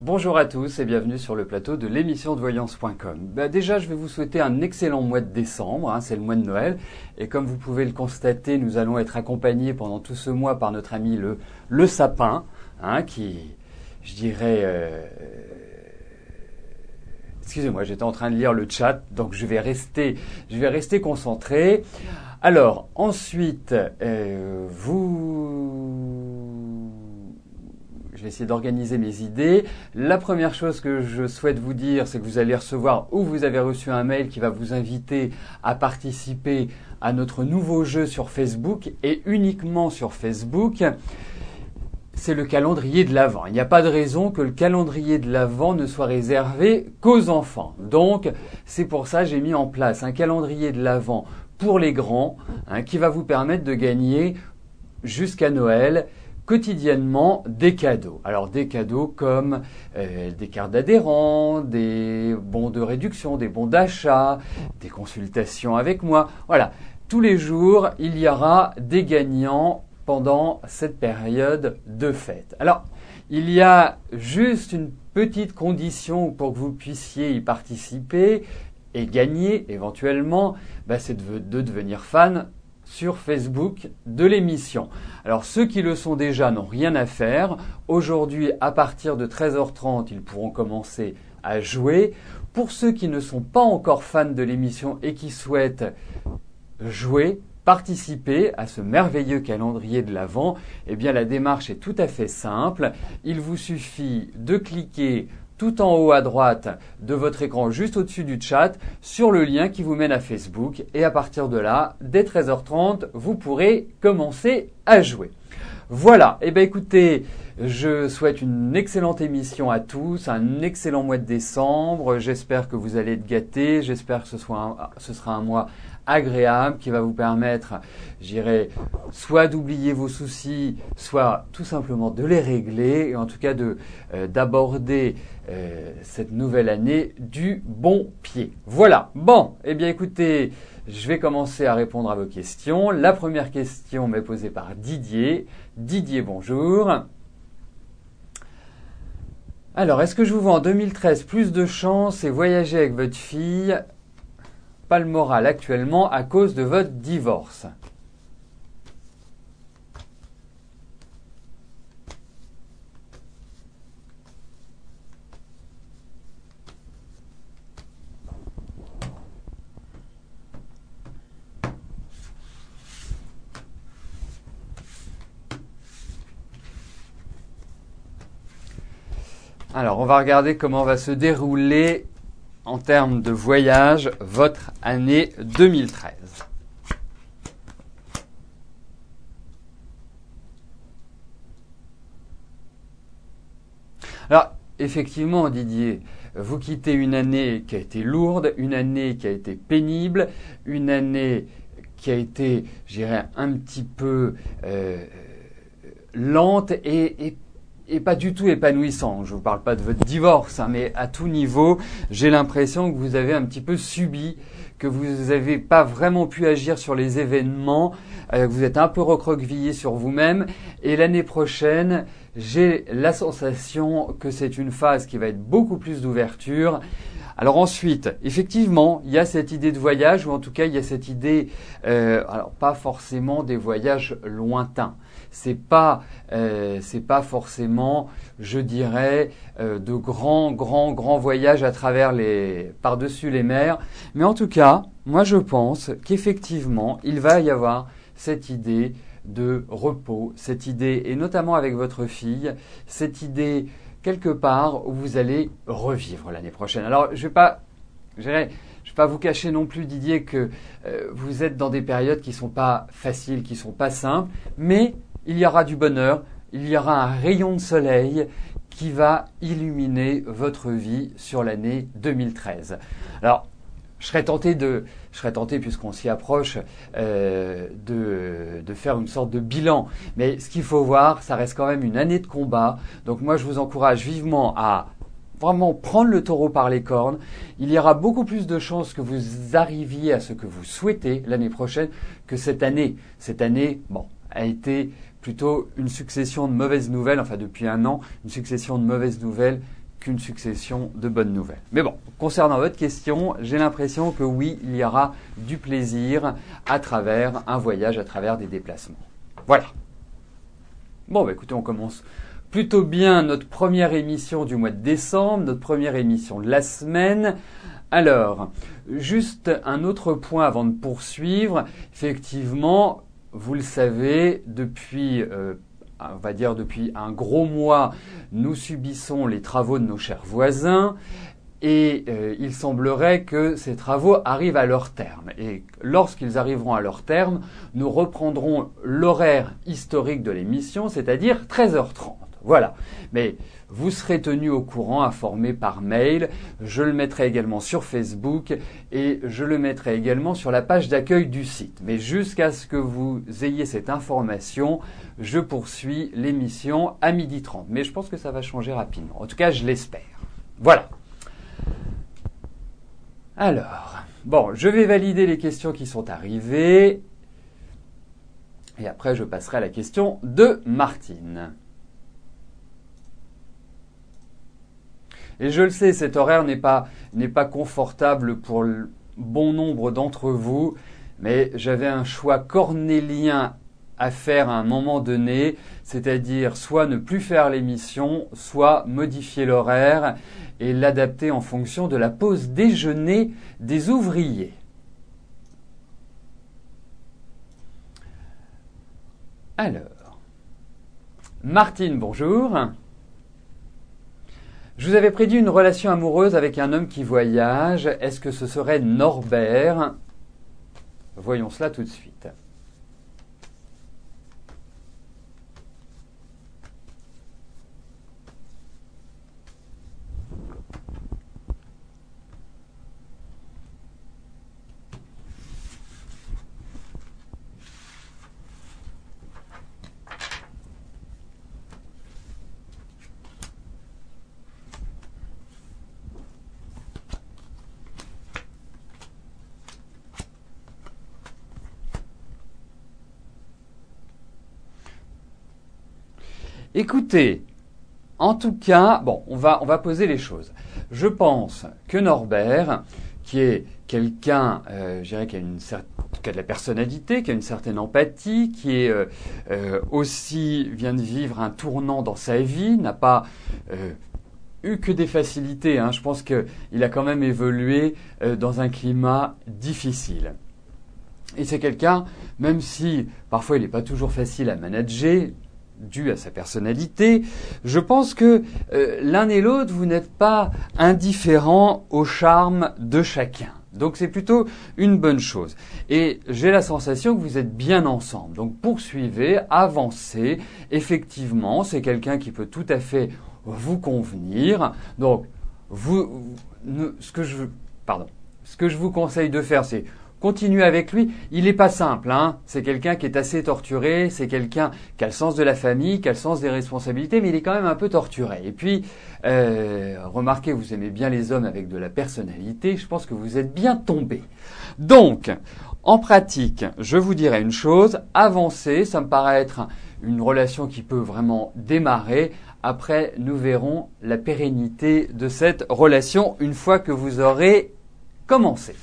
Bonjour à tous et bienvenue sur le plateau de l'émission de voyance.com. Déjà, je vais vous souhaiter un excellent mois de décembre, c'est le mois de Noël. Et comme vous pouvez le constater, nous allons être accompagnés pendant tout ce mois par notre ami le sapin, qui, je dirais... Excusez-moi, j'étais en train de lire le chat, donc je vais rester concentré. Alors, ensuite, je vais essayer d'organiser mes idées. La première chose que je souhaite vous dire, c'est que vous allez recevoir ou vous avez reçu un mail qui va vous inviter à participer à notre nouveau jeu sur Facebook et uniquement sur Facebook. C'est le calendrier de l'Avent. Il n'y a pas de raison que le calendrier de l'Avent ne soit réservé qu'aux enfants. Donc, c'est pour ça que j'ai mis en place un calendrier de l'Avent pour les grands, qui va vous permettre de gagner jusqu'à Noël quotidiennement des cadeaux. Alors des cadeaux comme des cartes d'adhérents, des bons de réduction, des bons d'achat, des consultations avec moi. Voilà, tous les jours, il y aura des gagnants pendant cette période de fête. Alors, il y a juste une petite condition pour que vous puissiez y participer et gagner éventuellement, c'est de devenir fan sur Facebook de l'émission. Alors ceux qui le sont déjà n'ont rien à faire. Aujourd'hui, à partir de 13h30, ils pourront commencer à jouer. Pour ceux qui ne sont pas encore fans de l'émission et qui souhaitent jouer, participer à ce merveilleux calendrier de l'Avent, la démarche est tout à fait simple. Il vous suffit de cliquer tout en haut à droite de votre écran, juste au-dessus du chat, sur le lien qui vous mène à Facebook. Et à partir de là, dès 13h30, vous pourrez commencer à jouer. Voilà, écoutez, je souhaite une excellente émission à tous, un excellent mois de décembre. J'espère que vous allez être gâtés, j'espère que ce sera un mois agréable qui va vous permettre, soit d'oublier vos soucis, soit tout simplement de les régler et en tout cas d'aborder cette nouvelle année du bon pied. Voilà. Bon, écoutez, je vais commencer à répondre à vos questions. La première question m'est posée par Didier. Didier, bonjour. Alors, est-ce que je vous vois en 2013 plus de chance et voyager avec votre fille? Pas le moral actuellement à cause de votre divorce. Alors, on va regarder comment va se dérouler en termes de voyage votre année 2013. Alors, effectivement, Didier, vous quittez une année qui a été lourde, une année qui a été pénible, une année qui a été, un petit peu lente et pas du tout épanouissant. Je ne vous parle pas de votre divorce, mais à tout niveau, j'ai l'impression que vous avez un petit peu subi, que vous n'avez pas vraiment pu agir sur les événements, que vous êtes un peu recroquevillé sur vous-même. Et l'année prochaine, j'ai la sensation que c'est une phase qui va être beaucoup plus d'ouverture. Alors ensuite, effectivement, il y a cette idée de voyage, ou en tout cas, il y a cette idée, alors pas forcément des voyages lointains. C'est pas forcément, de grands voyages à travers par-dessus les mers. Mais en tout cas, moi je pense qu'effectivement, il va y avoir cette idée de repos, cette idée, et notamment avec votre fille, cette idée quelque part où vous allez revivre l'année prochaine. Alors, je vais pas vous cacher non plus, Didier, que vous êtes dans des périodes qui sont pas faciles, qui sont pas simples, mais il y aura du bonheur, il y aura un rayon de soleil qui va illuminer votre vie sur l'année 2013. Alors, je serais tenté, puisqu'on s'y approche, de faire une sorte de bilan. Mais ce qu'il faut voir, ça reste quand même une année de combat. Donc moi, je vous encourage vivement à vraiment prendre le taureau par les cornes. Il y aura beaucoup plus de chances que vous arriviez à ce que vous souhaitez l'année prochaine que cette année. Cette année, a été plutôt une succession de mauvaises nouvelles, enfin depuis un an, une succession de mauvaises nouvelles qu'une succession de bonnes nouvelles. Mais bon, concernant votre question, j'ai l'impression que oui, il y aura du plaisir à travers un voyage, à travers des déplacements. Voilà. Bon, bah écoutez, on commence plutôt bien notre première émission du mois de décembre, notre première émission de la semaine. Alors, juste un autre point avant de poursuivre. Effectivement, vous le savez, depuis un gros mois, nous subissons les travaux de nos chers voisins et il semblerait que ces travaux arrivent à leur terme. Et lorsqu'ils arriveront à leur terme, nous reprendrons l'horaire historique de l'émission, c'est-à-dire 13h30. Voilà. Mais vous serez tenus au courant, informés par mail. Je le mettrai également sur Facebook et je le mettrai également sur la page d'accueil du site. Mais jusqu'à ce que vous ayez cette information, je poursuis l'émission à 12h30. Mais je pense que ça va changer rapidement. En tout cas, je l'espère. Voilà. Alors, bon, je vais valider les questions qui sont arrivées. Et après, je passerai à la question de Martine. Et je le sais, cet horaire n'est pas confortable pour le bon nombre d'entre vous, mais j'avais un choix cornélien à faire à un moment donné, c'est-à-dire soit ne plus faire l'émission, soit modifier l'horaire et l'adapter en fonction de la pause déjeuner des ouvriers. Alors, Martine, bonjour. Je vous avais prédit une relation amoureuse avec un homme qui voyage. Est-ce que ce serait Norbert? Voyons cela tout de suite. Écoutez, en tout cas, bon, on va poser les choses. Je pense que Norbert, qui est quelqu'un, je dirais, qui a de la personnalité, qui a une certaine empathie, qui est aussi vient de vivre un tournant dans sa vie, n'a pas eu que des facilités. Hein. Je pense qu'il a quand même évolué dans un climat difficile. Et c'est quelqu'un, même si parfois il n'est pas toujours facile à manager, dû à sa personnalité, je pense que l'un et l'autre, vous n'êtes pas indifférents au charme de chacun. Donc c'est plutôt une bonne chose. Et j'ai la sensation que vous êtes bien ensemble. Donc poursuivez, avancez. Effectivement, c'est quelqu'un qui peut tout à fait vous convenir. Donc ce que je vous conseille de faire, c'est continuez avec lui. Il n'est pas simple, hein. C'est quelqu'un qui est assez torturé, c'est quelqu'un qui a le sens de la famille, qui a le sens des responsabilités, mais il est quand même un peu torturé. Et puis, remarquez, vous aimez bien les hommes avec de la personnalité, je pense que vous êtes bien tombé. Donc, en pratique, je vous dirais une chose, avancez, ça me paraît être une relation qui peut vraiment démarrer. Après, nous verrons la pérennité de cette relation une fois que vous aurez commencé.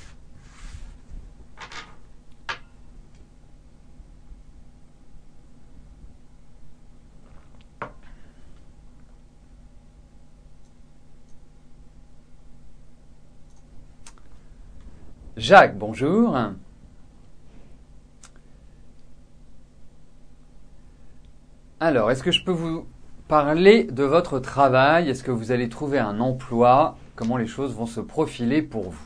Jacques, bonjour. Alors, est-ce que je peux vous parler de votre travail? Est-ce que vous allez trouver un emploi? Comment les choses vont se profiler pour vous?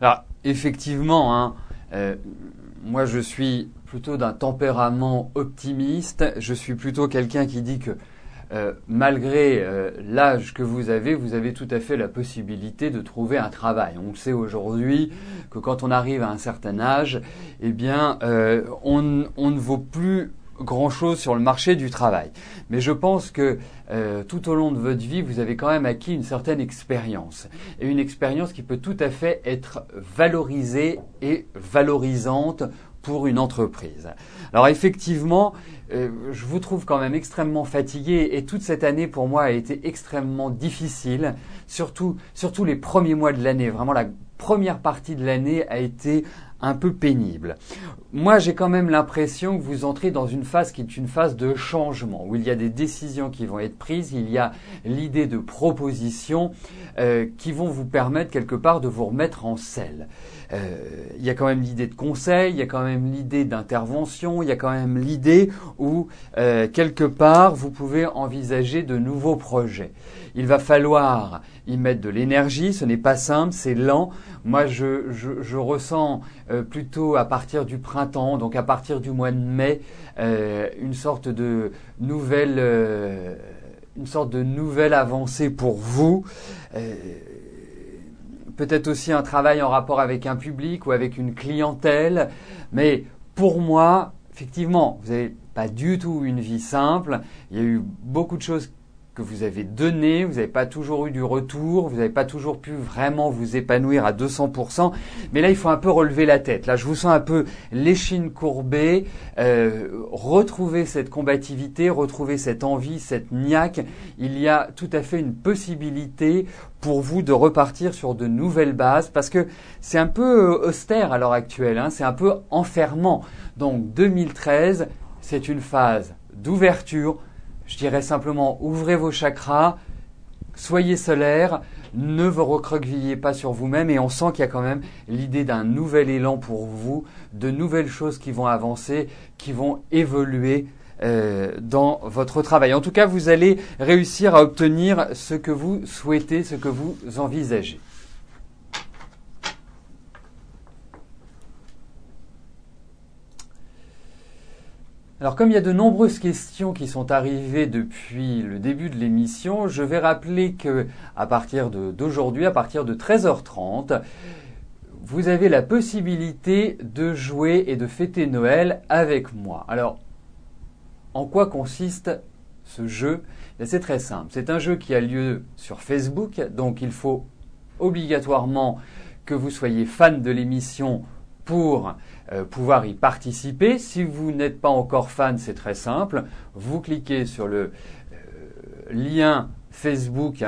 Alors, effectivement, hein, moi je suis plutôt d'un tempérament optimiste. Je suis plutôt quelqu'un qui dit que malgré l'âge que vous avez tout à fait la possibilité de trouver un travail. On le sait aujourd'hui que quand on arrive à un certain âge, eh bien, on ne vaut plus grand-chose sur le marché du travail. Mais je pense que tout au long de votre vie, vous avez quand même acquis une certaine expérience. Et une expérience qui peut tout à fait être valorisée et valorisante pour une entreprise. Alors effectivement, je vous trouve quand même extrêmement fatigué et toute cette année pour moi a été extrêmement difficile, surtout les premiers mois de l'année. Vraiment la première partie de l'année a été un peu pénible. Moi, j'ai quand même l'impression que vous entrez dans une phase qui est une phase de changement, où il y a des décisions qui vont être prises, il y a l'idée de propositions qui vont vous permettre quelque part de vous remettre en selle. Il y a quand même l'idée de conseil, il y a quand même l'idée d'intervention, il y a quand même l'idée où quelque part vous pouvez envisager de nouveaux projets. Il va falloir y mettre de l'énergie, ce n'est pas simple, c'est lent. Moi, je ressens plutôt à partir du printemps, donc à partir du mois de mai, une sorte de nouvelle avancée pour vous. Peut-être aussi un travail en rapport avec un public ou avec une clientèle. Mais pour moi, effectivement, vous n'avez pas du tout une vie simple. Il y a eu beaucoup de choses que vous avez données, vous n'avez pas toujours eu du retour, vous n'avez pas toujours pu vraiment vous épanouir à 200%. Mais là, il faut un peu relever la tête. Là, je vous sens un peu l'échine courbée, retrouver cette combativité, retrouver cette envie, cette niaque. Il y a tout à fait une possibilité pour vous de repartir sur de nouvelles bases parce que c'est un peu austère à l'heure actuelle, hein, c'est un peu enfermant. Donc 2013, c'est une phase d'ouverture. Je dirais simplement, ouvrez vos chakras, soyez solaire, ne vous recroquevillez pas sur vous-même et on sent qu'il y a quand même l'idée d'un nouvel élan pour vous, de nouvelles choses qui vont avancer, qui vont évoluer dans votre travail. En tout cas, vous allez réussir à obtenir ce que vous souhaitez, ce que vous envisagez. Alors comme il y a de nombreuses questions qui sont arrivées depuis le début de l'émission, je vais rappeler que à partir d'aujourd'hui, à partir de 13h30, vous avez la possibilité de jouer et de fêter Noël avec moi. Alors, en quoi consiste ce jeu? C'est très simple. C'est un jeu qui a lieu sur Facebook, donc il faut obligatoirement que vous soyez fan de l'émission pour pouvoir y participer. Si vous n'êtes pas encore fan, c'est très simple. Vous cliquez sur le lien Facebook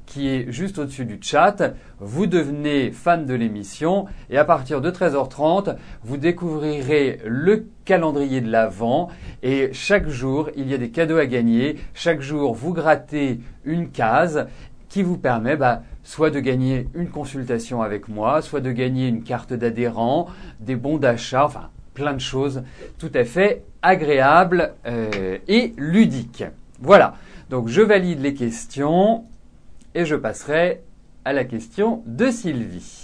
qui est juste au-dessus du chat. Vous devenez fan de l'émission et à partir de 13h30, vous découvrirez le calendrier de l'Avent et chaque jour, il y a des cadeaux à gagner. Chaque jour, vous grattez une case qui vous permet soit de gagner une consultation avec moi, soit de gagner une carte d'adhérent, des bons d'achat, enfin plein de choses tout à fait agréables et ludiques. Voilà, donc je valide les questions et je passerai à la question de Sylvie.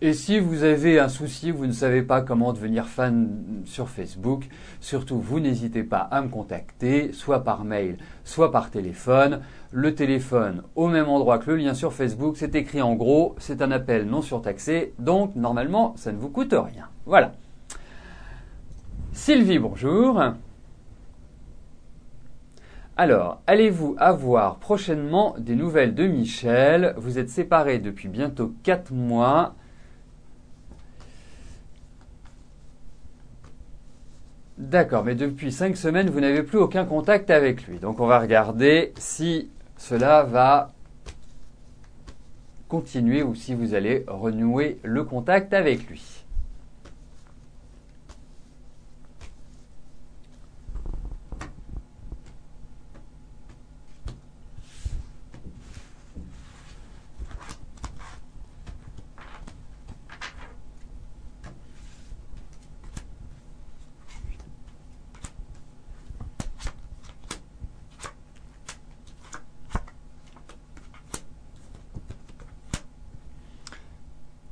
Et si vous avez un souci, vous ne savez pas comment devenir fan sur Facebook, surtout vous n'hésitez pas à me contacter, soit par mail, soit par téléphone. Le téléphone au même endroit que le lien sur Facebook, c'est écrit en gros, c'est un appel non surtaxé, donc normalement ça ne vous coûte rien. Voilà. Sylvie, bonjour. Alors, allez-vous avoir prochainement des nouvelles de Michel? Vous êtes séparés depuis bientôt 4 mois. D'accord, mais depuis 5 semaines, vous n'avez plus aucun contact avec lui. Donc on va regarder si cela va continuer ou si vous allez renouer le contact avec lui.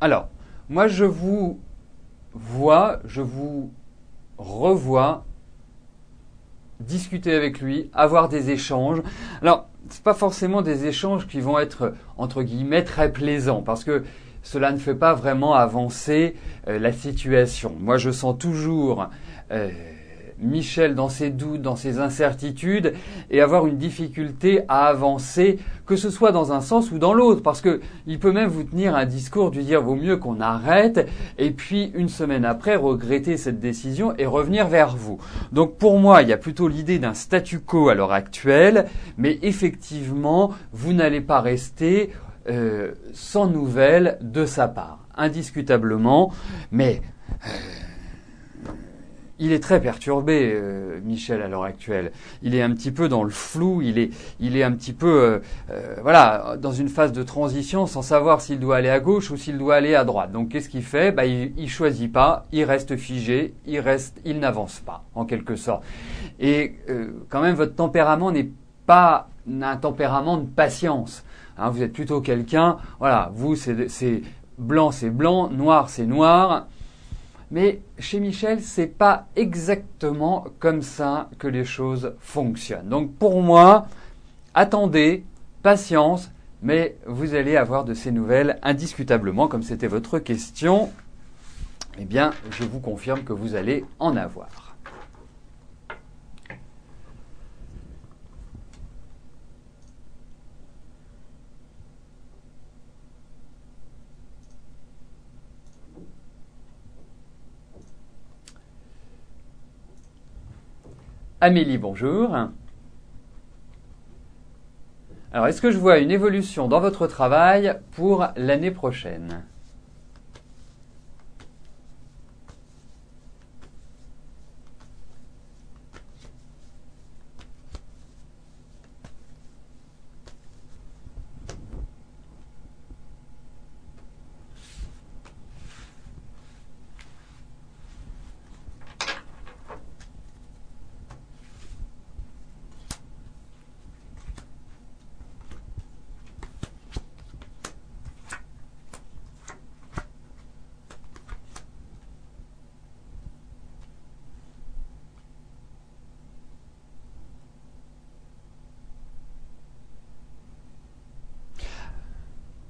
Alors, moi je vous vois, je vous revois discuter avec lui, avoir des échanges. Alors, c'est pas forcément des échanges qui vont être, entre guillemets, très plaisants, parce que cela ne fait pas vraiment avancer la situation. Moi, je sens toujours Michel dans ses doutes, dans ses incertitudes, et avoir une difficulté à avancer, que ce soit dans un sens ou dans l'autre, parce que il peut même vous tenir un discours du dire vaut mieux qu'on arrête, et puis une semaine après regretter cette décision et revenir vers vous. Donc pour moi, il y a plutôt l'idée d'un statu quo à l'heure actuelle, mais effectivement, vous n'allez pas rester sans nouvelles de sa part, indiscutablement, mais il est très perturbé, Michel, à l'heure actuelle. Il est un petit peu dans le flou, il est un petit peu voilà, dans une phase de transition sans savoir s'il doit aller à gauche ou s'il doit aller à droite. Donc qu'est-ce qu'il fait ? Il choisit pas, il reste figé, il n'avance pas, en quelque sorte. Et quand même, votre tempérament n'est pas un tempérament de patience. Hein, vous êtes plutôt quelqu'un, voilà, vous c'est blanc, noir, c'est noir. Mais chez Michel, c'est pas exactement comme ça que les choses fonctionnent. Donc pour moi, attendez, patience, mais vous allez avoir de ces nouvelles indiscutablement, comme c'était votre question. Eh bien, je vous confirme que vous allez en avoir. Amélie, bonjour. Alors, est-ce que je vois une évolution dans votre travail pour l'année prochaine ?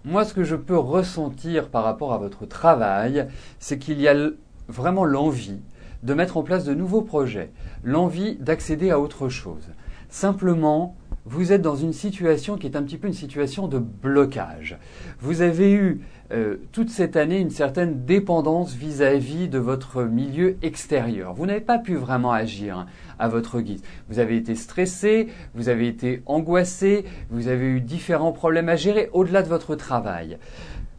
Moi, ce que je peux ressentir par rapport à votre travail, c'est qu'il y a vraiment l'envie de mettre en place de nouveaux projets, l'envie d'accéder à autre chose. Simplement, vous êtes dans une situation qui est un petit peu une situation de blocage. Vous avez eu toute cette année une certaine dépendance vis-à-vis de votre milieu extérieur. Vous n'avez pas pu vraiment agir à votre guise. Vous avez été stressé, vous avez été angoissé, vous avez eu différents problèmes à gérer au-delà de votre travail.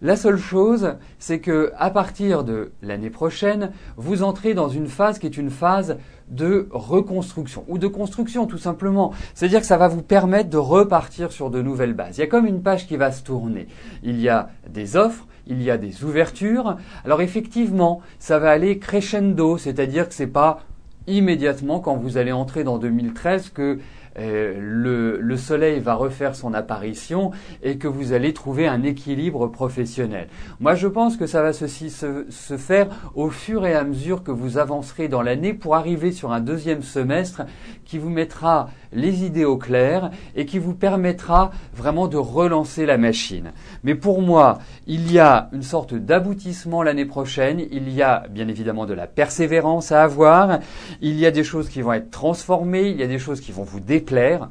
La seule chose, c'est que à partir de l'année prochaine, vous entrez dans une phase qui est une phase de reconstruction ou de construction tout simplement. C'est-à-dire que ça va vous permettre de repartir sur de nouvelles bases. Il y a comme une page qui va se tourner. Il y a des offres, il y a des ouvertures. Alors effectivement, ça va aller crescendo, c'est-à-dire que c'est pas immédiatement quand vous allez entrer dans 2013 que le soleil va refaire son apparition et que vous allez trouver un équilibre professionnel. Moi, je pense que ça va se faire au fur et à mesure que vous avancerez dans l'année pour arriver sur un deuxième semestre qui vous mettra les idées au clair et qui vous permettra vraiment de relancer la machine. Mais pour moi, il y a une sorte d'aboutissement l'année prochaine, il y a bien évidemment de la persévérance à avoir, il y a des choses qui vont être transformées, il y a des choses qui vont vous déplaire,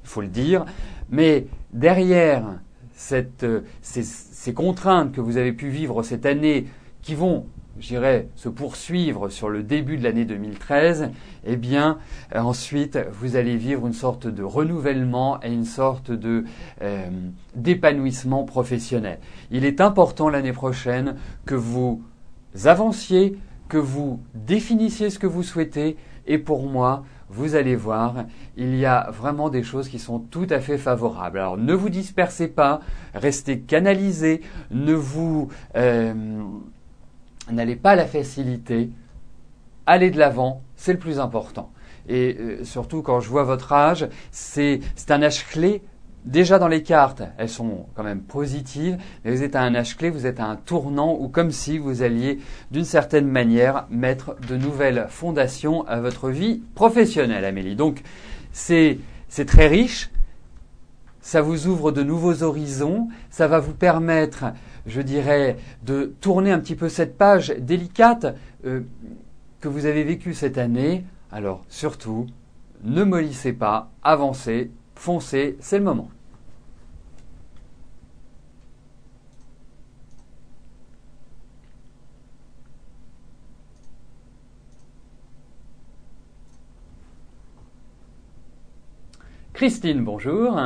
il faut le dire, mais derrière ces contraintes que vous avez pu vivre cette année qui vont, je dirais, se poursuivre sur le début de l'année 2013, eh bien, ensuite, vous allez vivre une sorte de renouvellement et une sorte d'épanouissement professionnel. Il est important l'année prochaine que vous avanciez, que vous définissiez ce que vous souhaitez, et pour moi, vous allez voir, il y a vraiment des choses qui sont tout à fait favorables. Alors, ne vous dispersez pas, restez canalisés, n'allez pas à la facilité, allez de l'avant, c'est le plus important. Et surtout, quand je vois votre âge, c'est un âge clé déjà dans les cartes, elles sont quand même positives, mais vous êtes à un âge clé, vous êtes à un tournant ou comme si vous alliez d'une certaine manière mettre de nouvelles fondations à votre vie professionnelle, Amélie. Donc c'est très riche, ça vous ouvre de nouveaux horizons, ça va vous permettre, je dirais, de tourner un petit peu cette page délicate que vous avez vécue cette année. Alors surtout, ne mollissez pas, avancez, foncez, c'est le moment. Christine, bonjour.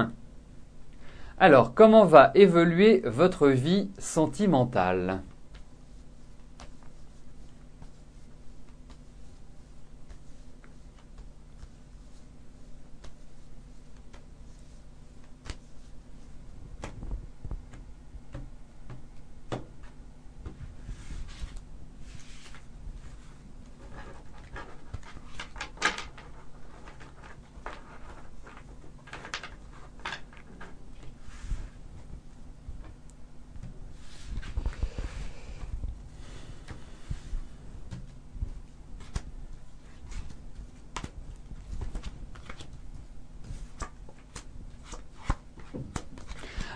Alors, comment va évoluer votre vie sentimentale ?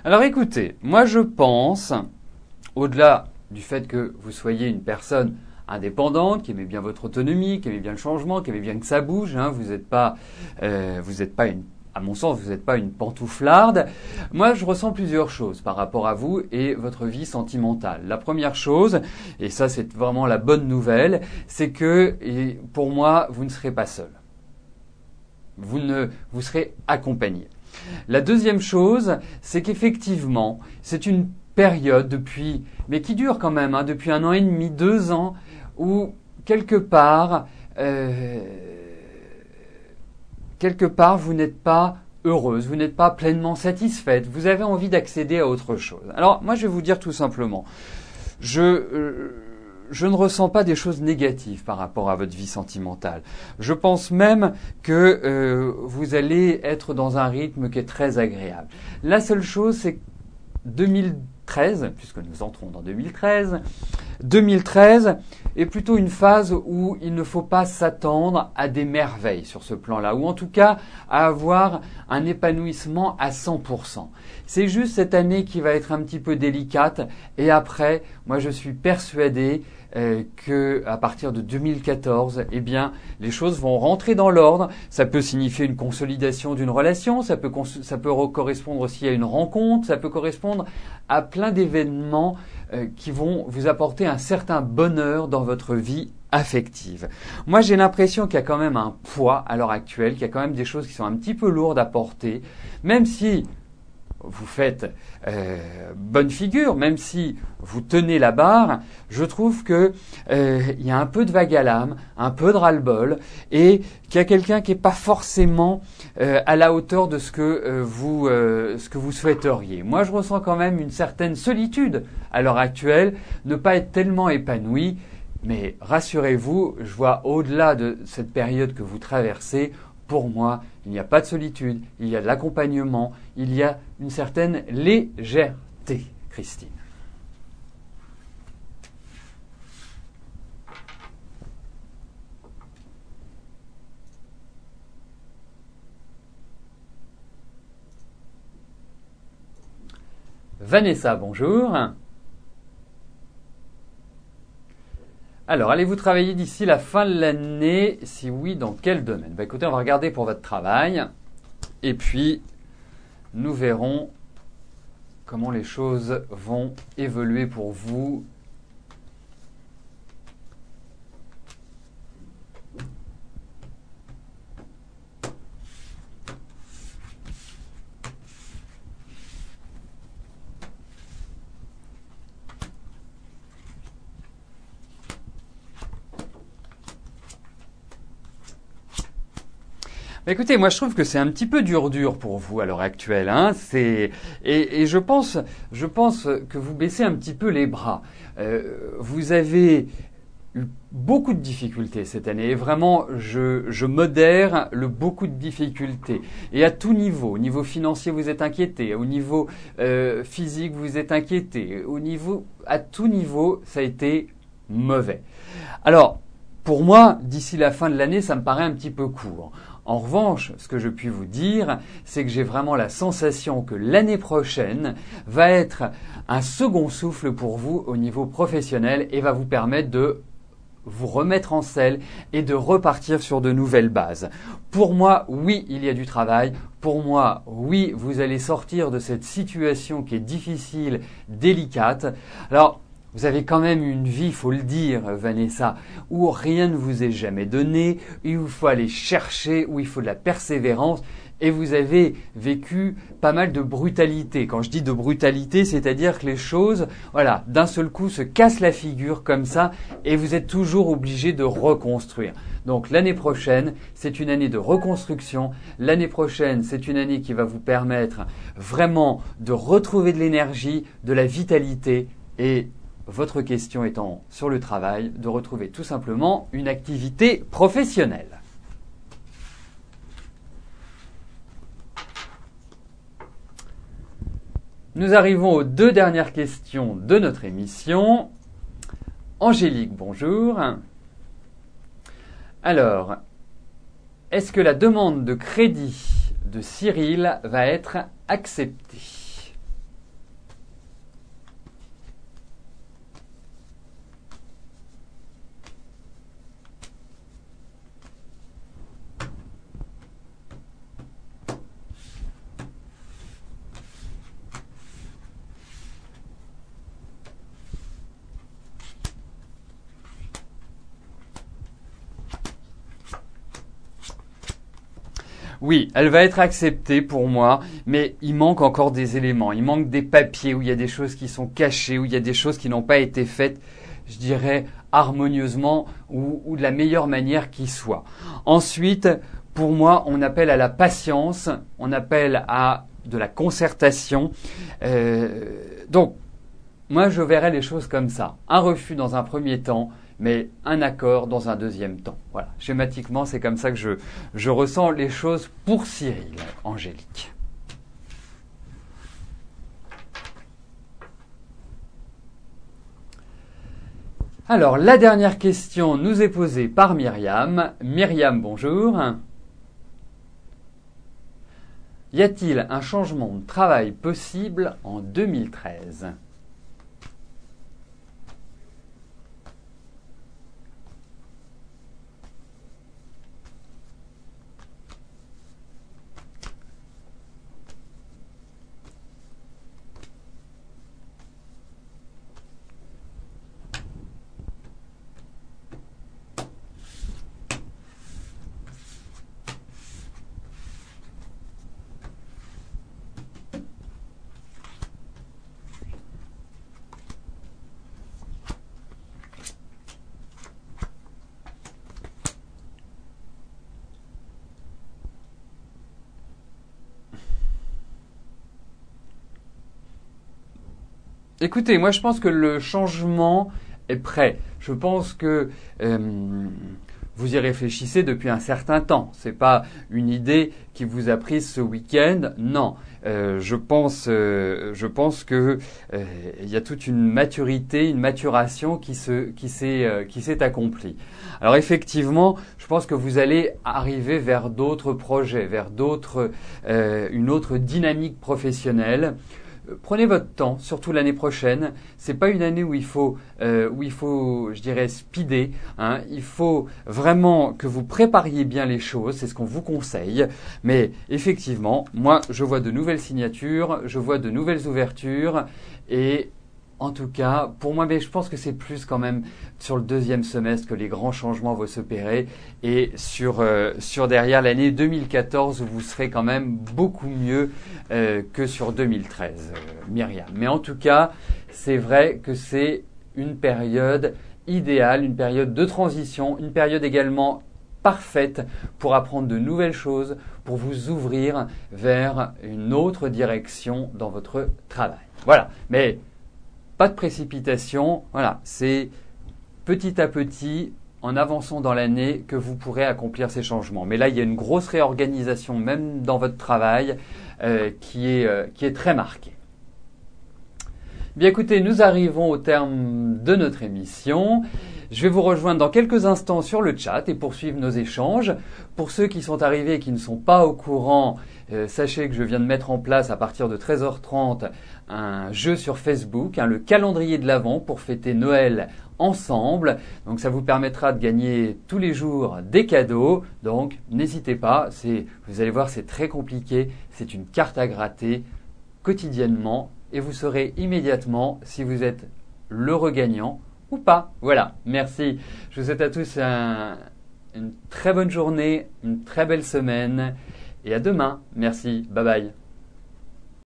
Alors écoutez, moi je pense, au-delà du fait que vous soyez une personne indépendante, qui aimait bien votre autonomie, qui aimait bien le changement, qui aimait bien que ça bouge, hein, vous n'êtes pas à mon sens, vous n'êtes pas une pantouflarde. Moi, je ressens plusieurs choses par rapport à vous et votre vie sentimentale. La première chose, et ça c'est vraiment la bonne nouvelle, c'est que pour moi, vous ne serez pas seul. Vous serez accompagné. La deuxième chose, c'est qu'effectivement, c'est une période mais qui dure quand même, hein, depuis 1 an et demi, 2 ans, où quelque part, vous n'êtes pas heureuse, vous n'êtes pas pleinement satisfaite, vous avez envie d'accéder à autre chose. Alors, moi, je vais vous dire tout simplement, je ne ressens pas des choses négatives par rapport à votre vie sentimentale. Je pense même que vous allez être dans un rythme qui est très agréable. La seule chose, c'est que 2013, puisque nous entrons dans 2013 est plutôt une phase où il ne faut pas s'attendre à des merveilles sur ce plan-là, ou en tout cas à avoir un épanouissement à 100%. C'est juste cette année qui va être un petit peu délicate, et après, moi je suis persuadé que à partir de 2014, eh bien, les choses vont rentrer dans l'ordre. Ça peut signifier une consolidation d'une relation, ça peut correspondre aussi à une rencontre, ça peut correspondre à plein d'événements qui vont vous apporter un certain bonheur dans votre vie affective. Moi, j'ai l'impression qu'il y a quand même un poids à l'heure actuelle, qu'il y a quand même des choses qui sont un petit peu lourdes à porter, même si vous faites bonne figure, même si vous tenez la barre, je trouve que il y a un peu de vague à l'âme, un peu de ras-le-bol, et qu'il y a quelqu'un qui n'est pas forcément à la hauteur de ce que vous souhaiteriez. Moi, je ressens quand même une certaine solitude à l'heure actuelle, ne pas être tellement épanoui, mais rassurez-vous, je vois au-delà de cette période que vous traversez. Pour moi, il n'y a pas de solitude, il y a de l'accompagnement, il y a une certaine légèreté, Christine. Vanessa, bonjour. Alors, allez-vous travailler d'ici la fin de l'année? Si oui, dans quel domaine? Écoutez, on va regarder pour votre travail. Et puis, nous verrons comment les choses vont évoluer pour vous. Écoutez, moi je trouve que c'est un petit peu dur pour vous à l'heure actuelle, hein. Et je pense que vous baissez un petit peu les bras. Vous avez eu beaucoup de difficultés cette année et vraiment je modère le beaucoup de difficultés et à tout niveau, au niveau financier vous êtes inquiété, au niveau physique vous êtes inquiété, à tout niveau ça a été mauvais. Alors pour moi d'ici la fin de l'année ça me paraît un petit peu court. En revanche, ce que je puis vous dire, c'est que j'ai vraiment la sensation que l'année prochaine va être un second souffle pour vous au niveau professionnel et va vous permettre de vous remettre en selle et de repartir sur de nouvelles bases. Pour moi, oui, il y a du travail. Pour moi, oui, vous allez sortir de cette situation qui est difficile, délicate. Alors, vous avez quand même une vie, il faut le dire, Vanessa, où rien ne vous est jamais donné, où il faut aller chercher, où il faut de la persévérance. Et vous avez vécu pas mal de brutalité. Quand je dis de brutalité, c'est-à-dire que les choses, voilà, d'un seul coup se cassent la figure comme ça et vous êtes toujours obligé de reconstruire. Donc l'année prochaine, c'est une année de reconstruction. L'année prochaine, c'est une année qui va vous permettre vraiment de retrouver de l'énergie, de la vitalité et votre question étant sur le travail, de retrouver tout simplement une activité professionnelle. Nous arrivons aux 2 dernières questions de notre émission. Angélique, bonjour. Alors, est-ce que la demande de crédit de Cyril va être acceptée ? Oui, elle va être acceptée pour moi, mais il manque encore des éléments. Il manque des papiers où il y a des choses qui sont cachées, où il y a des choses qui n'ont pas été faites, je dirais, harmonieusement ou de la meilleure manière qui soit. Ensuite, pour moi, on appelle à la patience, on appelle à de la concertation. Donc, moi, je verrais les choses comme ça. Un refus dans un premier temps, mais un accord dans un deuxième temps. Voilà, schématiquement, c'est comme ça que je ressens les choses pour Cyril, Angélique. Alors, la dernière question nous est posée par Myriam. Myriam, bonjour. Y a-t-il un changement de travail possible en 2013 ? Écoutez, moi je pense que le changement est prêt. Je pense que vous y réfléchissez depuis un certain temps. C'est pas une idée qui vous a prise ce week-end. Non, je pense que il y a toute une maturité, une maturation qui s'est accomplie. Alors effectivement, je pense que vous allez arriver vers d'autres projets, vers une autre dynamique professionnelle. Prenez votre temps, surtout l'année prochaine. C'est pas une année où il faut, je dirais, speeder. Hein. Il faut vraiment que vous prépariez bien les choses. C'est ce qu'on vous conseille. Mais effectivement, moi, je vois de nouvelles signatures, je vois de nouvelles ouvertures et en tout cas, pour moi, mais je pense que c'est plus quand même sur le deuxième semestre que les grands changements vont s'opérer et sur derrière l'année 2014 où vous serez quand même beaucoup mieux que sur 2013, Myriam. Mais en tout cas, c'est vrai que c'est une période idéale, une période de transition, une période également parfaite pour apprendre de nouvelles choses, pour vous ouvrir vers une autre direction dans votre travail. Voilà. Mais pas de précipitation, voilà, c'est petit à petit, en avançant dans l'année, que vous pourrez accomplir ces changements. Mais là, il y a une grosse réorganisation, même dans votre travail, qui est très marquée. Bien écoutez, nous arrivons au terme de notre émission. Je vais vous rejoindre dans quelques instants sur le chat et poursuivre nos échanges. Pour ceux qui sont arrivés et qui ne sont pas au courant, sachez que je viens de mettre en place à partir de 13h30 un jeu sur Facebook, le calendrier de l'Avent pour fêter Noël ensemble. Donc ça vous permettra de gagner tous les jours des cadeaux. Donc n'hésitez pas, vous allez voir, c'est très compliqué. C'est une carte à gratter quotidiennement et vous saurez immédiatement si vous êtes l'heureux gagnant ou pas. Voilà, merci. Je vous souhaite à tous une très bonne journée, une très belle semaine et à demain. Merci, bye bye.